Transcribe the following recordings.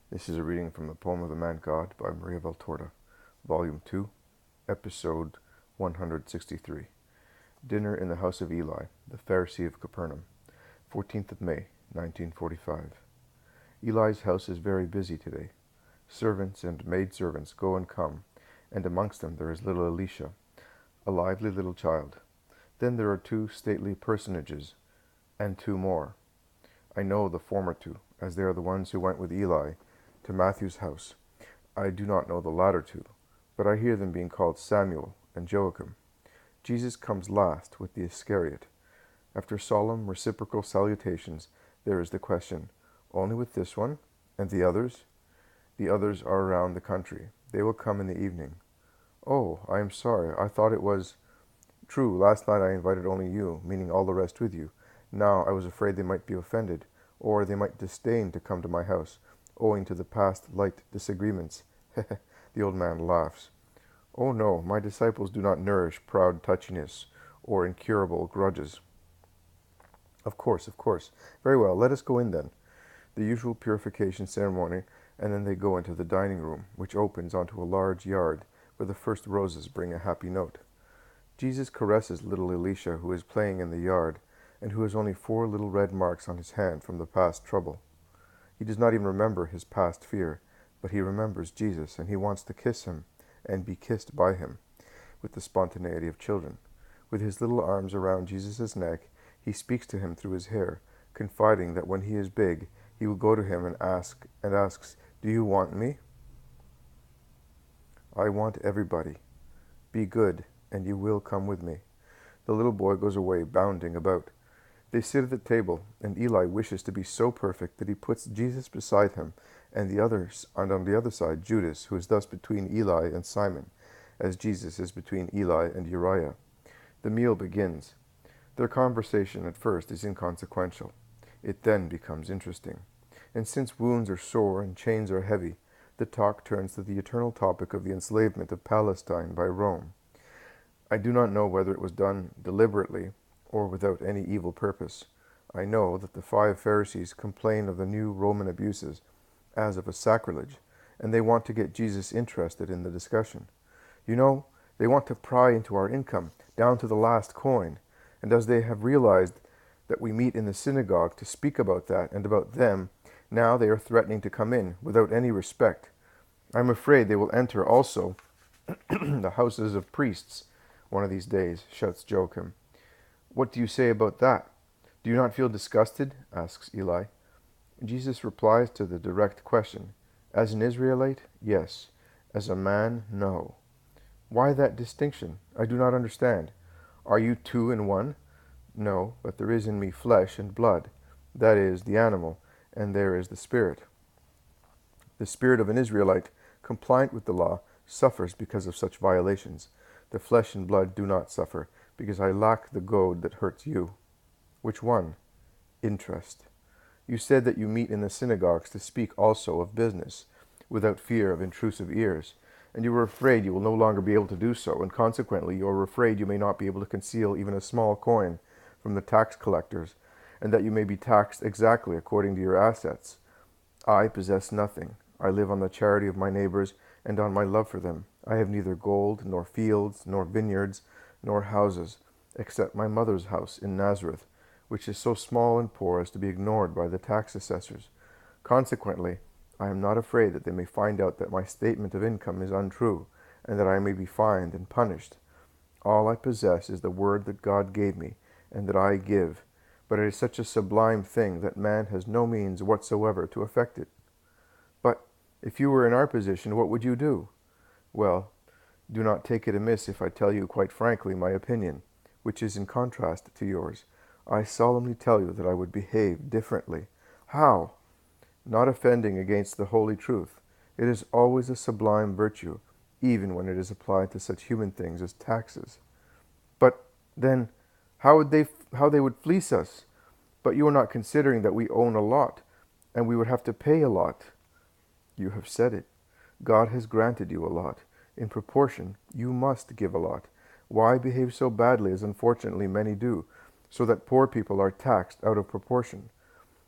This is a reading from the poem of the Man God by Maria Valtorta, Volume 2, Episode 163. Dinner in the house of Eli, the Pharisee of Capernaum, 14th of May, 1945. Eli's house is very busy today. Servants and maidservants go and come, and amongst them there is little Elisha, a lively little child. Then there are two stately personages, and two more. I know the former two, as they are the ones who went with Eli to Matthew's house. I do not know the latter two, but I hear them being called Samuel and Joachim. Jesus comes last with the Iscariot. After solemn reciprocal salutations, there is the question, only with this one? And the others? The others are around the country. They will come in the evening. Oh, I am sorry. I thought it was true. Last night I invited only you, meaning all the rest with you. Now I was afraid they might be offended, or they might disdain to come to my house, owing to the past light disagreements. The old man laughs. Oh no, my disciples do not nourish proud touchiness or incurable grudges. Of course. Very well, let us go in then. The usual purification ceremony, and then they go into the dining room, which opens onto a large yard where the first roses bring a happy note. Jesus caresses little Elisha, who is playing in the yard, and who has only 4 little red marks on his hand from the past trouble. He does not even remember his past fear, but he remembers Jesus, and he wants to kiss him and be kissed by him, with the spontaneity of children. With his little arms around Jesus' neck, he speaks to him through his hair, confiding that when he is big, he will go to him and asks, "Do you want me?" I want everybody. Be good, and you will come with me. The little boy goes away, bounding about. They sit at the table, and Eli wishes to be so perfect that he puts Jesus beside him, and on the other side Judas, who is thus between Eli and Simon, as Jesus is between Eli and Uriah. The meal begins. Their conversation at first is inconsequential. It then becomes interesting. And since wounds are sore and chains are heavy, the talk turns to the eternal topic of the enslavement of Palestine by Rome. I do not know whether it was done deliberately or without any evil purpose. I know that the 5 Pharisees complain of the new Roman abuses as of a sacrilege, and they want to get Jesus interested in the discussion. You know, they want to pry into our income, down to the last coin, and as they have realized that we meet in the synagogue to speak about that and about them, now they are threatening to come in without any respect. I am afraid they will enter also the houses of priests one of these days, shouts Joachim. What do you say about that? Do you not feel disgusted? Asks Eli. Jesus replies to the direct question. As an Israelite, yes. As a man, no. Why that distinction? I do not understand. Are you 2 in 1? No, but there is in me flesh and blood. That is, the animal, and there is the spirit. The spirit of an Israelite, compliant with the law, suffers because of such violations. The flesh and blood do not suffer, because I lack the goad that hurts you. Which one? Interest. You said that you meet in the synagogues to speak also of business, without fear of intrusive ears, and you are afraid you will no longer be able to do so, and consequently you are afraid you may not be able to conceal even a small coin from the tax collectors, and that you may be taxed exactly according to your assets. I possess nothing. I live on the charity of my neighbors and on my love for them. I have neither gold, nor fields, nor vineyards, nor houses, except my mother's house in Nazareth, which is so small and poor as to be ignored by the tax assessors. Consequently, I am not afraid that they may find out that my statement of income is untrue, and that I may be fined and punished. All I possess is the word that God gave me, and that I give, but it is such a sublime thing that man has no means whatsoever to effect it. But if you were in our position, what would you do? Well, do not take it amiss if I tell you quite frankly my opinion, which is in contrast to yours. I solemnly tell you that I would behave differently. How? Not offending against the holy truth. It is always a sublime virtue, even when it is applied to such human things as taxes. But then, how they would fleece us? But you are not considering that we own a lot, and we would have to pay a lot. You have said it. God has granted you a lot. In proportion, you must give a lot. Why behave so badly as unfortunately many do, so that poor people are taxed out of proportion?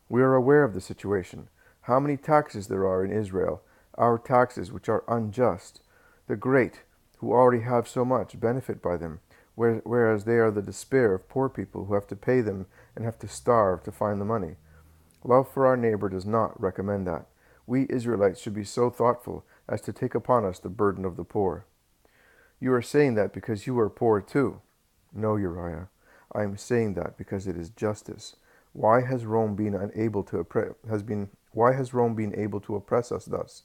We are aware of the situation. How many taxes there are in Israel, our taxes which are unjust. The great, who already have so much, benefit by them, whereas they are the despair of poor people who have to pay them and have to starve to find the money. Love for our neighbor does not recommend that. We Israelites should be so thoughtful as to take upon us the burden of the poor. You are saying that because you are poor too. No, Uriah, I am saying that because it is justice. Why has Rome been able to oppress us thus?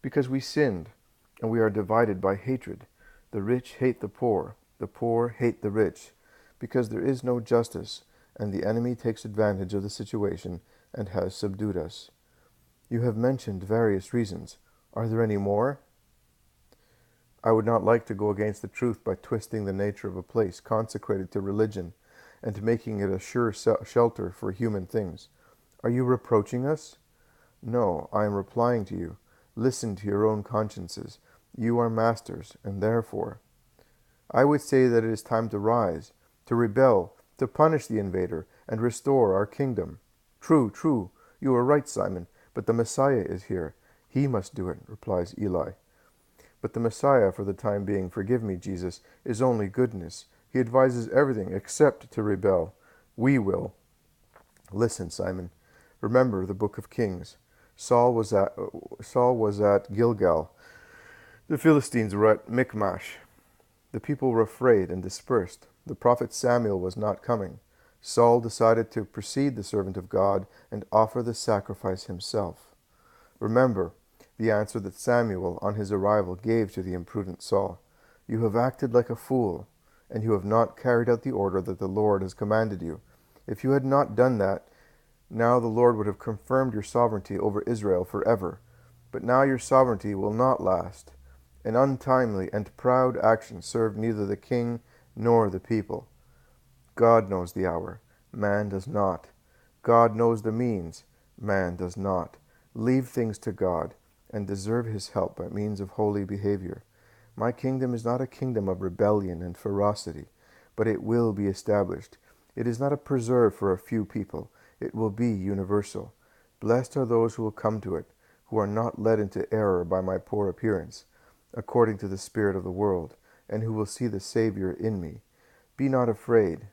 Because we sinned, and we are divided by hatred. The rich hate the poor hate the rich, because there is no justice, and the enemy takes advantage of the situation and has subdued us. You have mentioned various reasons. Are there any more? I would not like to go against the truth by twisting the nature of a place consecrated to religion and making it a sure shelter for human things. Are you reproaching us? No, I am replying to you. Listen to your own consciences. You are masters, and therefore I would say that it is time to rise, to rebel, to punish the invader, and restore our kingdom. True, you are right, Simon, but the Messiah is here. He must do it, replies Eli. But the Messiah, for the time being, forgive me, Jesus, is only goodness. He advises everything except to rebel. We will. Listen, Simon. Remember the book of Kings. Saul was at Gilgal. The Philistines were at Michmash. The people were afraid and dispersed. The prophet Samuel was not coming. Saul decided to precede the servant of God and offer the sacrifice himself. Remember the answer that Samuel, on his arrival, gave to the imprudent Saul. You have acted like a fool, and you have not carried out the order that the Lord has commanded you. If you had not done that, now the Lord would have confirmed your sovereignty over Israel forever. But now your sovereignty will not last. An untimely and proud action served neither the king nor the people. God knows the hour, man does not. God knows the means, man does not. Leave things to God, and deserve his help by means of holy behavior. My kingdom is not a kingdom of rebellion and ferocity, but it will be established. It is not a preserve for a few people. It will be universal. Blessed are those who will come to it, who are not led into error by my poor appearance, according to the spirit of the world, and who will see the Savior in me. Be not afraid.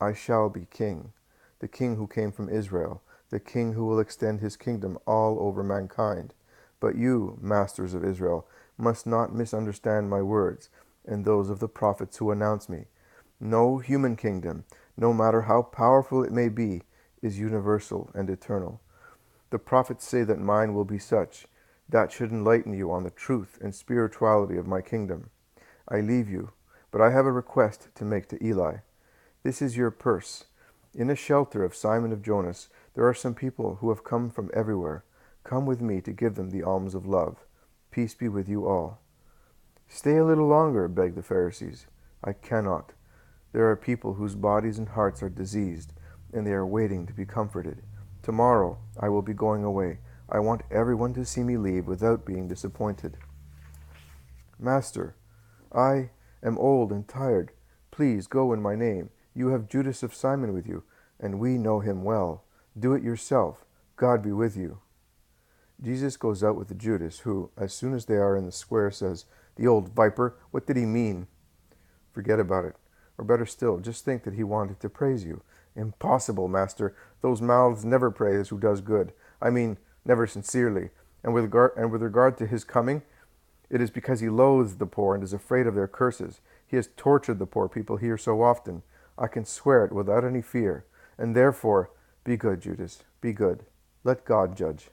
I shall be king, the king who came from Israel, the king who will extend his kingdom all over mankind. But you, masters of Israel, must not misunderstand my words and those of the prophets who announce me. No human kingdom, no matter how powerful it may be, is universal and eternal. The prophets say that mine will be such. That should enlighten you on the truth and spirituality of my kingdom. I leave you, but I have a request to make to Eli. This is your purse. In a shelter of Simon of Jonas, there are some people who have come from everywhere. Come with me to give them the alms of love. Peace be with you all. Stay a little longer, begged the Pharisees. I cannot. There are people whose bodies and hearts are diseased, and they are waiting to be comforted. Tomorrow I will be going away. I want everyone to see me leave without being disappointed. Master, I am old and tired. Please go in my name. You have Judas of Simon with you, and we know him well. Do it yourself. God be with you. Jesus goes out with Judas, who, as soon as they are in the square, says, The old viper, what did he mean? Forget about it. Or better still, just think that he wanted to praise you. Impossible, Master. Those mouths never praise who does good. I mean, never sincerely. And with regard to his coming, it is because he loathes the poor and is afraid of their curses. He has tortured the poor people here so often. I can swear it without any fear. And therefore, be good, Judas. Be good. Let God judge.